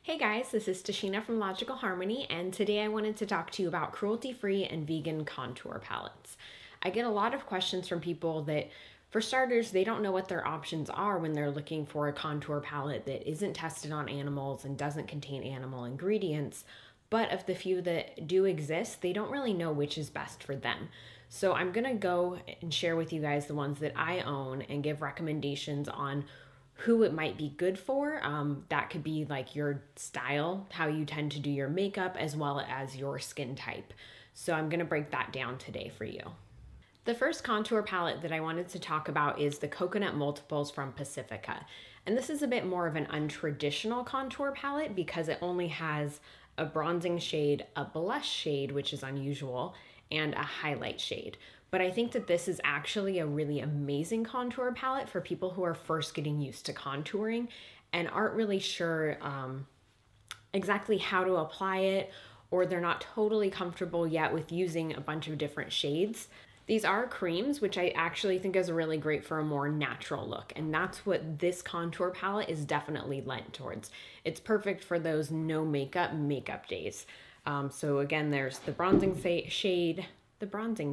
Hey guys, this is Tashina from Logical Harmony, and today I wanted to talk to you about cruelty-free and vegan contour palettes. I get a lot of questions from people that, for starters, they don't know what their options are when they're looking for a contour palette that isn't tested on animals and doesn't contain animal ingredients, but of the few that do exist, they don't really know which is best for them. So I'm gonna go and share with you guys the ones that I own and give recommendations on who it might be good for. That could be like your style, how you tend to do your makeup, as well as your skin type. So I'm gonna break that down today for you. The first contour palette that I wanted to talk about is the Coconut Multiples from Pacifica. And this is a bit more of an untraditional contour palette because it only has a bronzing shade, a blush shade, which is unusual, and a highlight shade. But I think that this is actually a really amazing contour palette for people who are first getting used to contouring and aren't really sure exactly how to apply it, or they're not totally comfortable yet with using a bunch of different shades. These are creams, which I actually think is really great for a more natural look. And that's what this contour palette is definitely lent towards. It's perfect for those no makeup days. So again, there's the bronzing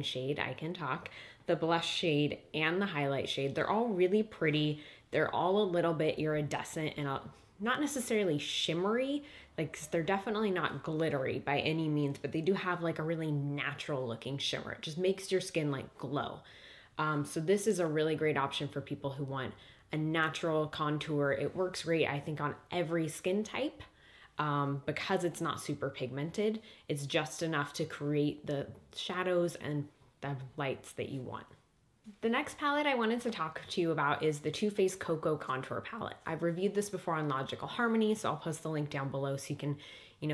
shade, I can talk, the blush shade, and the highlight shade. They're all really pretty. They're all a little bit iridescent and not necessarily shimmery. Like, they're definitely not glittery by any means, but they do have like a really natural looking shimmer. It just makes your skin like glow. So this is a really great option for people who want a natural contour. It works great, I think, on every skin type. Because it's not super pigmented, it's just enough to create the shadows and the lights that you want. The next palette I wanted to talk to you about is the Faced Coco Contour Palette. I've reviewed this before on Logical Harmony, so I'll post the link down below so you can,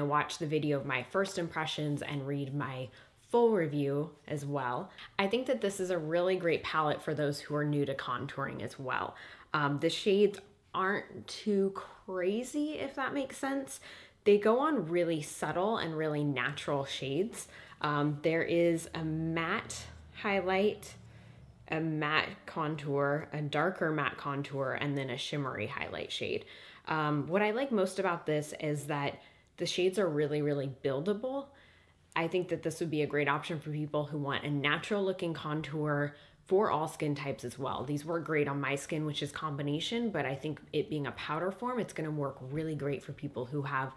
watch the video of my first impressions and read my full review as well. I think that this is a really great palette for those who are new to contouring as well. The shades aren't too crazy, if that makes sense. They go on really subtle and really natural shades. There is a matte highlight, a matte contour, a darker matte contour, and then a shimmery highlight shade. What I like most about this is that the shades are really, really buildable. I think that this would be a great option for people who want a natural looking contour for all skin types as well. These work great on my skin, which is combination, but I think it being a powder form, it's gonna work really great for people who have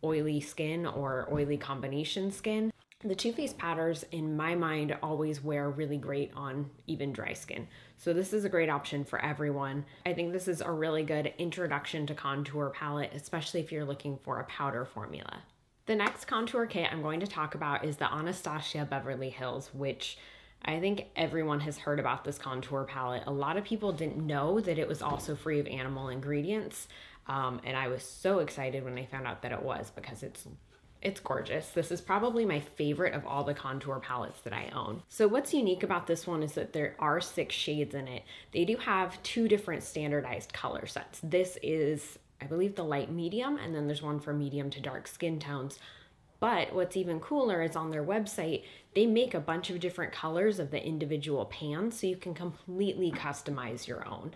oily skin or oily combination skin. The Too Faced powders, in my mind, always wear really great on even dry skin. So this is a great option for everyone. I think this is a really good introduction to contour palette, especially if you're looking for a powder formula. The next contour kit I'm going to talk about is the Anastasia Beverly Hills, which I think everyone has heard about this contour palette. A lot of people didn't know that it was also free of animal ingredients. And I was so excited when I found out that it was, because it's gorgeous. This is probably my favorite of all the contour palettes that I own. So what's unique about this one is that there are 6 shades in it. They do have 2 different standardized color sets. This is, I believe, the light medium, and then there's one for medium to dark skin tones. But what's even cooler is on their website, they make a bunch of different colors of the individual pans, so you can completely customize your own.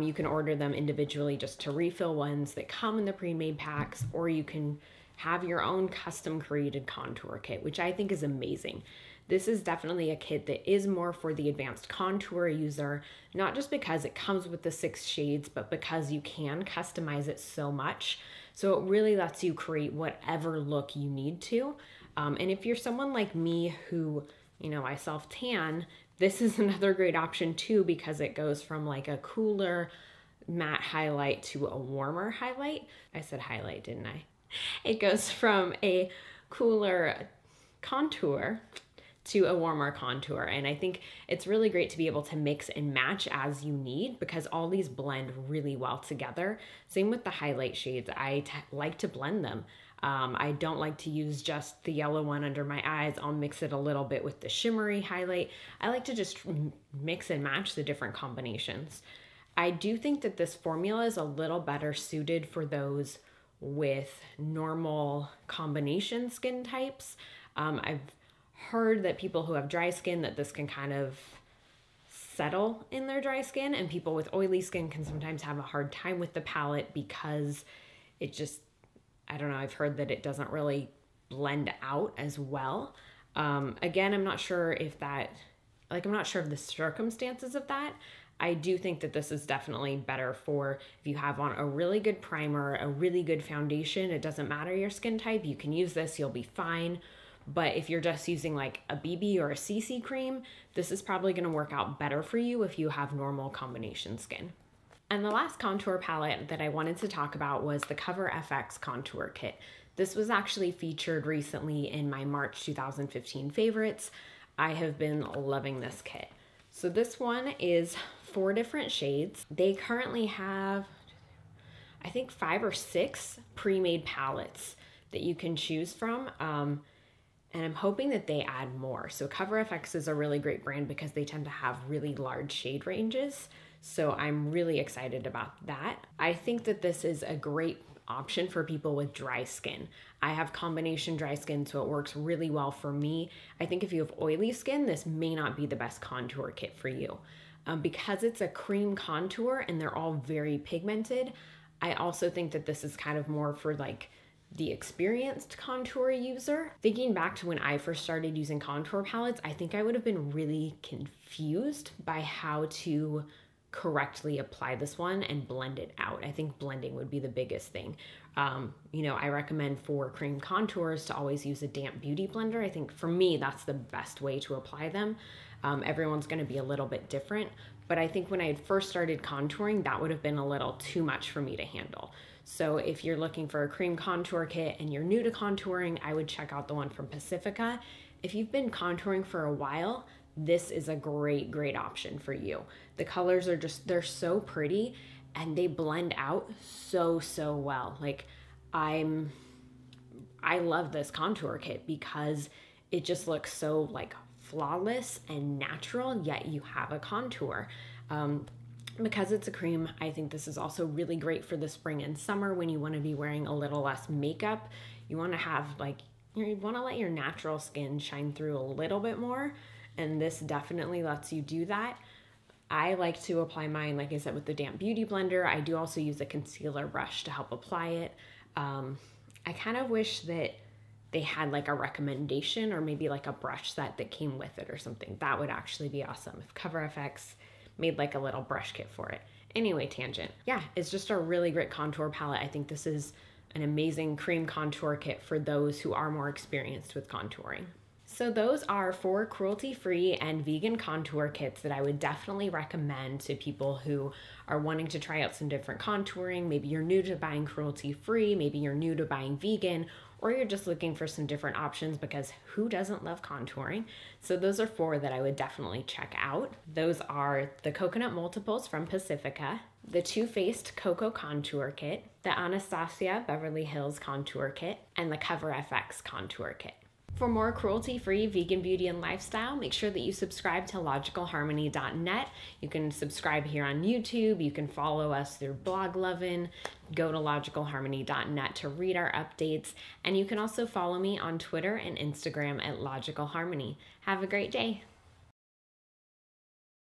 You can order them individually just to refill ones that come in the pre-made packs, or you can have your own custom created contour kit, which I think is amazing. This is definitely a kit that is more for the advanced contour user, not just because it comes with the 6 shades, but because you can customize it so much. So it really lets you create whatever look you need to. And if you're someone like me who, I self-tan, this is another great option too, because it goes from like a cooler matte highlight to a warmer highlight. I said highlight, didn't I? It goes from a cooler contour to a warmer contour. And I think it's really great to be able to mix and match as you need, because all these blend really well together. Same with the highlight shades. I like to blend them. I don't like to use just the yellow one under my eyes. I'll mix it a little bit with the shimmery highlight. I like to just mix and match the different combinations. I do think that this formula is a little better suited for those with normal combination skin types. I've heard that people who have dry skin, that this can kind of settle in their dry skin, and people with oily skin can sometimes have a hard time with the palette because it just I don't know, I've heard that it doesn't really blend out as well. Again, I'm not sure if I'm not sure of the circumstances of that. I do think that this is definitely better for if you have on a really good primer, a really good foundation. It doesn't matter your skin type. You can use this, you'll be fine. But if you're just using like a BB or a CC cream, this is probably going to work out better for you if you have normal combination skin. And the last contour palette that I wanted to talk about was the Cover FX Contour Kit. This was actually featured recently in my March 2015 favorites. I have been loving this kit. So this one is 4 different shades. They currently have, I think, 5 or 6 pre-made palettes that you can choose from. And I'm hoping that they add more. So Cover FX is a really great brand because they tend to have really large shade ranges. So I'm really excited about that. I think that this is a great option for people with dry skin. I have combination dry skin, so it works really well for me. I think if you have oily skin, this may not be the best contour kit for you. Because it's a cream contour and they're all very pigmented, I also think that this is kind of more for like the experienced contour user. Thinking back to when I first started using contour palettes, I think I would have been really confused by how to correctly apply this one and blend it out. I think blending would be the biggest thing. I recommend for cream contours to always use a damp beauty blender. I think for me, that's the best way to apply them. Everyone's going to be a little bit different, but I think when I had first started contouring, that would have been a little too much for me to handle. So if you're looking for a cream contour kit and you're new to contouring, I would check out the one from Pacifica. If you've been contouring for a while, this is a great option for you. The colors are they're so pretty and they blend out so well. Like I love this contour kit because it just looks so like flawless and natural, yet you have a contour. Because it's a cream, I think this is also really great for the spring and summer when you want to be wearing a little less makeup. You want to have you want to let your natural skin shine through a little bit more. And this definitely lets you do that. I like to apply mine, like I said, with the damp beauty blender. I do also use a concealer brush to help apply it. I kind of wish that they had like a recommendation or maybe like a brush set that came with it or something. That would actually be awesome if Cover FX made like a little brush kit for it. Anyway, tangent. Yeah, it's just a really great contour palette. I think this is an amazing cream contour kit for those who are more experienced with contouring. So those are 4 cruelty-free and vegan contour kits that I would definitely recommend to people who are wanting to try out some different contouring. Maybe you're new to buying cruelty-free, maybe you're new to buying vegan, or you're just looking for some different options because who doesn't love contouring? So those are 4 that I would definitely check out. Those are the Coconut Multiples from Pacifica, the Faced Coco Contour Kit, the Anastasia Beverly Hills Contour Kit, and the Cover FX Contour Kit. For more cruelty-free vegan beauty and lifestyle, make sure that you subscribe to logicalharmony.net. You can subscribe here on YouTube. You can follow us through Blog Lovin'. Go to logicalharmony.net to read our updates. And you can also follow me on Twitter and Instagram at Logical Harmony. Have a great day.